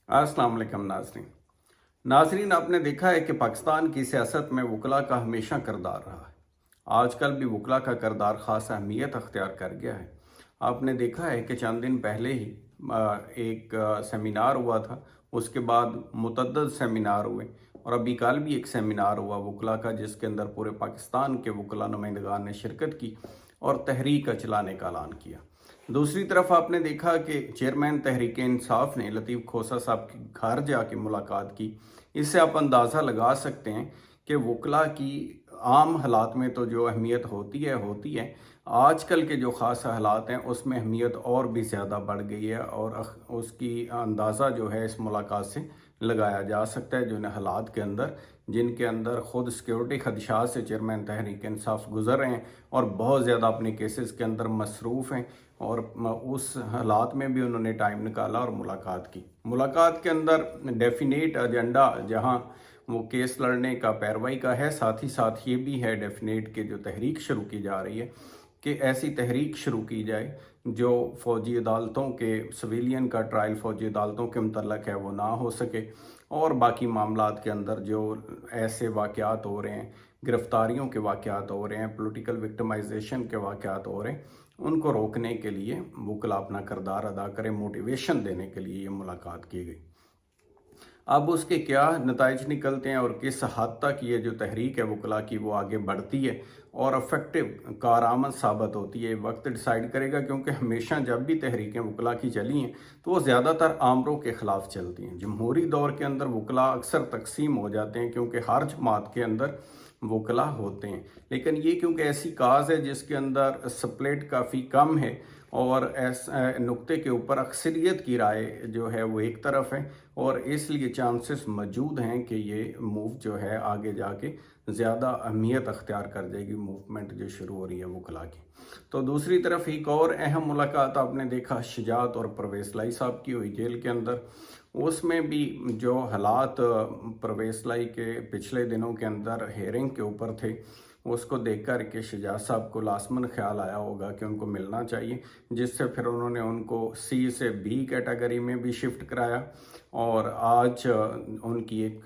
अस्सलाम वालेकुम नाज़रीन। नाज़रीन, आपने देखा है कि पाकिस्तान की सियासत में वकला का हमेशा किरदार रहा है। आजकल भी वकला का किरदार ख़ास अहमियत अख्तियार कर गया है। आपने देखा है कि चंद दिन पहले ही एक सेमिनार हुआ था। उसके बाद मुतअद्दिद सेमिनार हुए और अभी कल भी एक सेमिनार हुआ वकला का, जिसके अंदर पूरे पाकिस्तान के वकला नुमाइंदगान ने शिरकत की और तहरीक चलाने का ऐलान किया। दूसरी तरफ आपने देखा कि चेयरमैन तहरीक इंसाफ ने लतीफ़ खोसा साहब के घर जाके मुलाकात की। इससे आप अंदाज़ा लगा सकते हैं कि वकला की आम हालात में तो जो अहमियत होती है, आजकल के जो ख़ास हालात हैं उसमें अहमियत और भी ज़्यादा बढ़ गई है और उसकी अंदाज़ा जो है इस मुलाकात से लगाया जा सकता है। जो इन हालात के अंदर, जिनके अंदर ख़ुद सिक्योरिटी खदशात से चेयरमैन तहरीक इंसाफ गुज़र रहे हैं और बहुत ज़्यादा अपने केसेस के अंदर मसरूफ़ हैं, और उस हालात में भी उन्होंने टाइम निकाला और मुलाकात की। मुलाकात के अंदर डेफिनेट एजेंडा जहां वो केस लड़ने का, पैरवाई का है, साथ ही साथ ये भी है डेफिनेट कि जो तहरीक शुरू की जा रही है कि ऐसी तहरीक शुरू की जाए जो फ़ौजी अदालतों के, सिविलियन का ट्रायल फ़ौजी अदालतों के मुतल्लक है वो ना हो सके, और बाकी मामलात के अंदर जो ऐसे वाक़यात हो रहे हैं, गिरफ़्तारियों के वाक़यात हो रहे हैं, पॉलिटिकल विक्टिमाइजेशन के वाक़यात हो रहे हैं, उनको रोकने के लिए वकला अपना किरदार अदा करें, मोटिवेशन देने के लिए ये मुलाकात की गई। अब उसके क्या नताइज निकलते हैं और किस हद तक ये जो तहरीक है वकला की वो आगे बढ़ती है और अफेक्टिव, कारआमद साबित होती है, वक्त डिसाइड करेगा। क्योंकि हमेशा जब भी तहरीकें वकला की चली हैं तो वो ज़्यादातर आमरों के ख़िलाफ़ चलती हैं। जमहूरी दौर के अंदर वकला अक्सर तकसीम हो जाते हैं क्योंकि हर जमात के अंदर वकला होते हैं, लेकिन ये क्योंकि ऐसी काज है जिसके अंदर स्प्लिट काफ़ी कम है और नुक्ते के ऊपर अक्सरियत की राय जो है वो एक तरफ है, और इसलिए चांसेस मौजूद हैं कि ये मूव जो है आगे जाके ज़्यादा अहमियत अख्तियार कर जाएगी, मूवमेंट जो शुरू हो रही है वकला की। तो दूसरी तरफ एक और अहम मुलाकात आपने देखा शुजात और परवेज़ लाई साहब की हुई जेल के अंदर। उसमें भी जो हालात परवेज़ लाई के पिछले दिनों के अंदर हेयरिंग के ऊपर थे, उसको देख कर के शुजात साहब को लाजमन ख्याल आया होगा कि उनको मिलना चाहिए, जिससे फिर उन्होंने उनको सी से बी कैटेगरी में भी शिफ्ट कराया और आज उनकी एक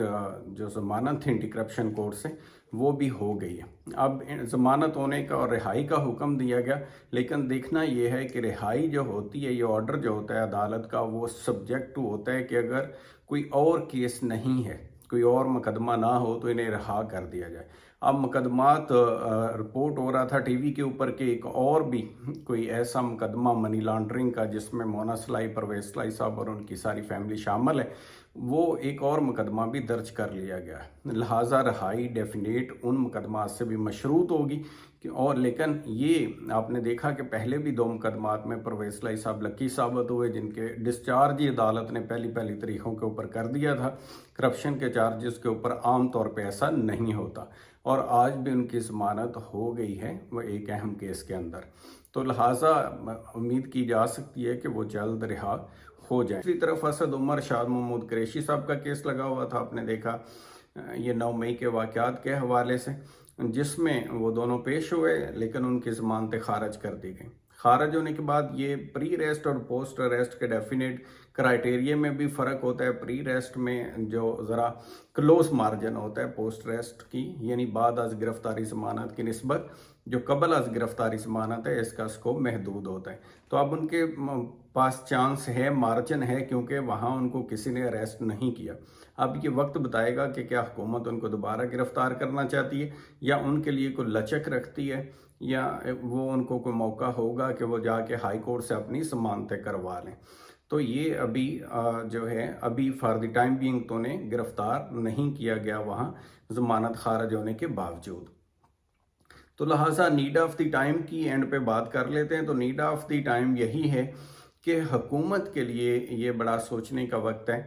जो ज़मानत थी एंटी करप्शन कोर्ट से वो भी हो गई है। अब ज़मानत होने का और रिहाई का हुक्म दिया गया, लेकिन देखना ये है कि रिहाई जो होती है, ये ऑर्डर जो होता है अदालत का, वो सब्जेक्ट टू होता है कि अगर कोई और केस नहीं है, कोई और मुकदमा ना हो तो इन्हें रिहा कर दिया जाए। अब मुकदमात रिपोर्ट हो रहा था टीवी के ऊपर कि एक और भी कोई ऐसा मुकदमा मनी लॉन्ड्रिंग का जिसमें मोना सलाई, परवेज़ सलाई साहब और उनकी सारी फैमिली शामिल है, वो एक और मुकदमा भी दर्ज कर लिया गया है। लिहाजा रहाई डेफिनेट उन मुकदमात से भी मशरूत होगी और लेकिन ये आपने देखा कि पहले भी दो मुकदमात में परवेज़ सलाई साहब लकी साबित हुए, जिनके डिस्चार्ज ही अदालत ने पहली तारीखों के ऊपर कर दिया था। करप्शन के चार्जेस के ऊपर आम तौर पे ऐसा नहीं होता और आज भी उनकी ज़मानत हो गई है वो एक अहम केस के अंदर। तो लिहाजा उम्मीद की जा सकती है कि वो जल्द रिहा हो जाए। दूसरी तरफ असद उमर, शाद महमूद कुरैशी साहब का केस लगा हुआ था, आपने देखा ये 9 मई के वाक़यात के हवाले से, जिसमें वो दोनों पेश हुए लेकिन उनकी ज़मानतें खारिज कर दी गई। खारिज होने के बाद ये प्री अरेस्ट और पोस्ट अरेस्ट के डेफिनेट क्राइटेरिया में भी फ़र्क होता है। प्री अरेस्ट में जो ज़रा क्लोज मार्जिन होता है पोस्ट अरेस्ट की, यानी बाद अज गिरफ्तारी ज़मानत की निस्बत जो कबल अज गिरफ्तारी ज़मानत है, इसका स्कोप महदूद होता है। तो अब उनके पास चांस है, मार्जिन है, क्योंकि वहाँ उनको किसी ने अरेस्ट नहीं किया। अब ये वक्त बताएगा कि क्या हुकूमत उनको दोबारा गिरफ्तार करना चाहती है या उनके लिए कोई लचक रखती है, या वो उनको कोई मौका होगा कि वो जाके हाई कोर्ट से अपनी ज़मानतें करवा लें। तो ये अभी जो है अभी फॉर द टाइम बीइंग तो ने गिरफ्तार नहीं किया गया वहाँ ज़मानत खारिज होने के बावजूद। तो लिहाजा नीड ऑफ द टाइम की एंड पे बात कर लेते हैं। तो नीड ऑफ द टाइम यही है कि हुकूमत के लिए ये बड़ा सोचने का वक्त है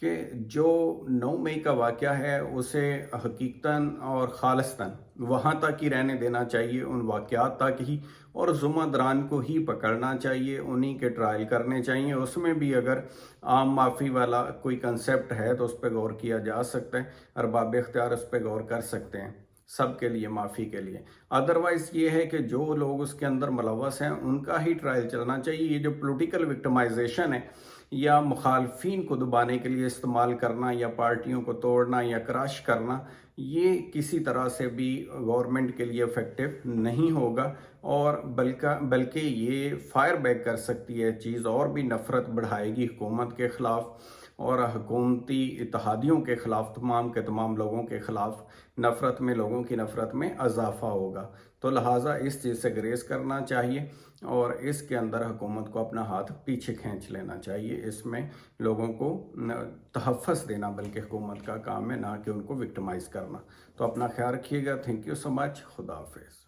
कि जो 9 मई का वाक़या है उसे हकीकतन और खालिस्तन वहाँ तक ही रहने देना चाहिए, उन वाक़यात तक ही, और ज़ुम्मेदारान को ही पकड़ना चाहिए, उन्हीं के ट्रायल करने चाहिए। उसमें भी अगर आम माफ़ी वाला कोई कंसेप्ट है तो उस पर गौर किया जा सकता है, अरबाब इख्तियार उस पर गौर कर सकते हैं, सब के लिए, माफ़ी के लिए। अदरवाइज़ ये है कि जो लोग उसके अंदर मुलव्वस हैं उनका ही ट्रायल चलना चाहिए। ये जो पॉलिटिकल विक्टिमाइजेशन है یا مخالفین کو دبانے کے لیے استعمال کرنا یا پارٹیوں کو توڑنا یا کراش کرنا، یہ کسی طرح سے بھی گورنمنٹ کے لیے افیکٹو نہیں ہوگا، اور بلکہ یہ فائر بیک کر سکتی ہے چیز، اور بھی نفرت بڑھائے گی حکومت کے خلاف اور حکومتی اتحادیوں کے خلاف، تمام کے تمام لوگوں کے خلاف لوگوں کی نفرت میں اضافہ ہوگا۔ تو لہٰذا اس چیز سے گریز کرنا چاہیے، اور اس کے اندر حکومت کو اپنا ہاتھ پیچھے کھینچ لینا چاہیے۔ اس میں لوگوں کو تحفظ دینا بلکہ حکومت کا کام ہے، نہ کہ ان کو وکٹمائز کرنا۔ تو اپنا خیال رکھیے گا۔ تھینک یو سو مچ۔ خدا حافظ۔